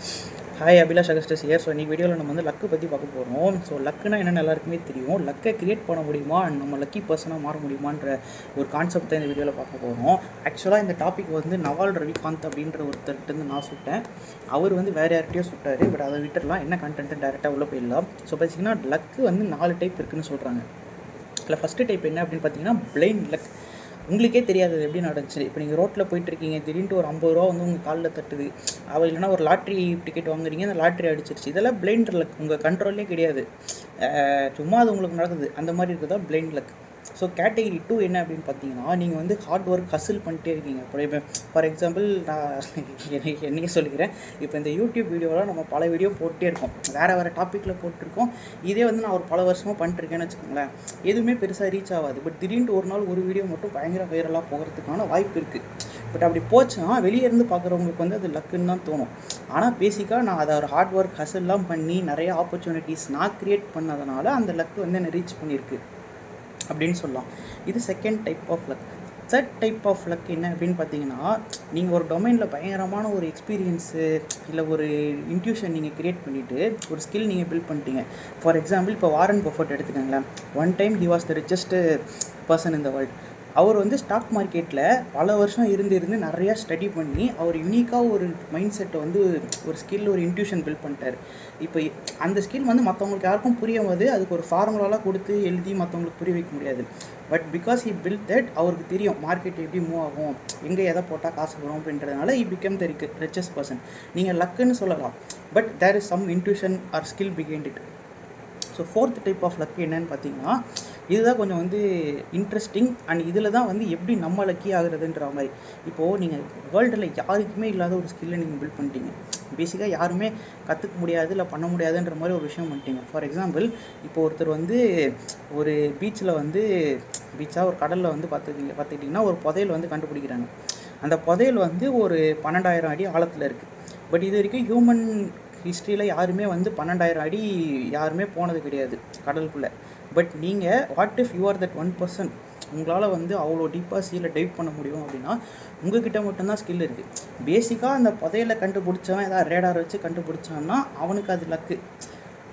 Hi Abhilash Augustus here. So இன்றைக்கி வீடியோவில் நம்ம வந்து லக்கு பற்றி பார்க்க போகிறோம். ஸோ லக்குனா என்னென்னு எல்லாருக்குமே தெரியும். லக்கை கிரியேட் பண்ண முடியுமா, நம்ம லக்கி பர்சனாக மாற முடியுமான்ற ஒரு கான்செப்ட் தான் இந்த வீடியோவில் பார்க்க போகிறோம். ஆக்சுவலாக இந்த டாபிக் வந்து நவால் ரவிகாந்த் அப்படின்ற ஒருத்தர்கிட்ட நான் சுட்டேன். அவர் வந்து வேறு யார்கிட்டையோ சுட்டார். பட் அதை விட்டுடலாம், என்ன கண்டென்ட்டு டேரெக்டாக உள்ளே போயிடலாம். ஸோ பார்த்திங்கன்னா லக்கு வந்து 4 டைப் இருக்குதுன்னு சொல்கிறாங்க. அதில் ஃபஸ்ட்டு டைப் என்ன அப்படின்னு பார்த்தீங்கன்னா பிளைண்ட் லக். உங்களுக்கே தெரியாது அது எப்படி நடந்துச்சு. இப்போ நீங்கள் ரோட்டில் போயிட்டுருக்கீங்க, திடீர்னு ஒரு 50 ரூபா வந்து உங்கள் காலில் தட்டுது. இல்லைனா ஒரு லாட்ரி டிக்கெட் வாங்குறீங்க, அந்த லாட்ரி அடிச்சிருச்சு. இதெல்லாம் பிளைண்ட் லக், உங்கள் கண்ட்ரோல்லே கிடையாது, சும்மா அது உங்களுக்கு நடக்குது. அந்த மாதிரி இருக்குதா பிளைண்ட் லக். ஸோ கேட்டகிரி 2 என்ன அப்படின்னு பார்த்தீங்கன்னா, நீங்கள் வந்து ஹார்ட் ஒர்க் ஹசில் பண்ணிட்டே இருக்கீங்க. இப்போ ஃபார் எக்ஸாம்பிள் நான் என்னையே சொல்லிக்கிறேன். இப்போ இந்த யூடியூப் வீடியோவில் நம்ம பல வீடியோ போட்டே இருக்கோம், வேறு டாப்பிக்கில் போட்டிருக்கோம். இதே வந்து நான் ஒரு பல வருஷமாக பண்ணிட்டுருக்கேன்னு வச்சுக்கோங்களேன், எதுவுமே பெருசாக ரீச் ஆகாது. பட் திடீர்னு ஒரு நாள் ஒரு வீடியோ மட்டும் பயங்கர வைரலாக போகிறதுக்கான வாய்ப்பு இருக்குது. பட் அப்படி போச்சுன்னா வெளியே இருந்து பார்க்குறவங்களுக்கு வந்து அது லக்குன்னு தான் தோணும். ஆனால் பேசிக்காக நான் அதை ஒரு ஹார்ட் ஒர்க் ஹசில்லாம் பண்ணி நிறைய ஆப்பர்ச்சுனிட்டிஸ் நான் க்ரியேட் பண்ணதுனால அந்த லக்கு வந்து என்னை ரீச் பண்ணியிருக்கு அப்படின்னு சொல்லலாம். இது second type of luck. Third type of luck என்ன அப்படின்னு பார்த்தீங்கன்னா, நீங்கள் ஒரு டொமைனில் பயங்கரமான ஒரு எக்ஸ்பீரியன்ஸு இல்லை ஒரு இன்ட்யூஷன் நீங்கள் க்ரியேட் பண்ணிவிட்டு ஒரு ஸ்கில் நீங்கள் பில்ட் பண்ணிட்டீங்க. ஃபார் எக்ஸாம்பிள் இப்போ வாரன் பஃபெட் எடுத்துக்கோங்களேன். One time he was the richest person in the world. அவர் வந்து ஸ்டாக் மார்க்கெட்டில் பல வருஷம் இருந்து நிறையா ஸ்டடி பண்ணி அவர் யூனிக்காக ஒரு மைண்ட் செட்டை வந்து ஒரு ஸ்கில், ஒரு இன்ட்யூஷன் பில்ட் பண்ணிட்டார். இப்போ அந்த ஸ்கில் வந்து மற்றவங்களுக்கு யாருக்கும் புரியாது. அதுக்கு ஒரு ஃபார்முலாலாம் கொடுத்து எழுதி மற்றவங்களுக்கு புரிய வைக்க முடியாது. But because he build that, அவருக்கு தெரியும் மார்க்கெட் எப்படி மூவ் ஆகும், எங்கே எதை போட்டால் காசு வரும் அப்படின்றதுனால he become the richest person. நீங்கள் லக்குன்னு சொல்லலாம், but there is some intuition or skill behind it. So fourth type of luck என்னன்னு பார்த்தீங்கன்னா, இதுதான் கொஞ்சம் வந்து இன்ட்ரெஸ்டிங். அண்ட் இதில் தான் வந்து எப்படி நம்ம லக்கி ஆகுறதுன்ற மாதிரி. இப்போது நீங்கள் வேர்ல்டில் யாருக்குமே இல்லாத ஒரு ஸ்கில்லை நீங்கள் பில்ட் பண்ணிட்டீங்க. பேசிக்காக யாருமே கற்றுக்க முடியாது இல்லை பண்ண முடியாதுன்ற மாதிரி ஒரு விஷயம் பண்ணிட்டீங்க. ஃபார் எக்ஸாம்பிள், இப்போ ஒருத்தர் வந்து ஒரு பீச்சில் வந்து ஒரு கடலில் வந்து பார்த்துக்கிட்டிங்கன்னா ஒரு புதையல் வந்து கண்டுபிடிக்கிறாங்க. அந்த புதையல் வந்து ஒரு 12,000 அடி ஆழத்தில் இருக்குது. பட் இது வரைக்கும் ஹியூமன் ஹிஸ்ட்ரியில் யாருமே வந்து 12,000 அடி யாருமே போனது கிடையாது கடலுக்குள்ளே. பட் நீங்கள் what if you are that 1%, உங்களால் வந்து அவ்வளோ டீப்பாக சீல டைவ் பண்ண முடியும் அப்படின்னா உங்கள்கிட்ட மட்டும்தான் ஸ்கில் இருக்குது. பேசிக்காக அந்த புதையலை கண்டுபிடிச்சவன் ஏதாவது ரேடார் வச்சு கண்டுபிடிச்சான்னா அவனுக்கு அது லக்கு.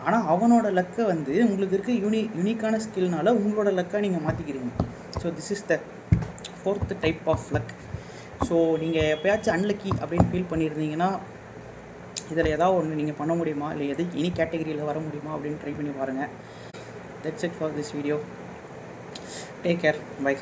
ஆனால் அவனோட லக்கை வந்து உங்களுக்கு இருக்க யூனிக்கான ஸ்கில்னால உங்களோட லக்கை நீங்கள் மாற்றிக்கிறீங்க. So this is the fourth type of luck. So நீங்கள் எப்போயாச்சும் அன்லக்கி அப்படின்னு ஃபீல் பண்ணியிருந்தீங்கன்னா இதில் ஏதாவது ஒன்று நீங்கள் பண்ண முடியுமா, இல்லை எனி கேட்டகரியில் வர முடியுமா அப்படின்னு ட்ரை பண்ணி பாருங்கள். That's it for this video. Take care. Bye.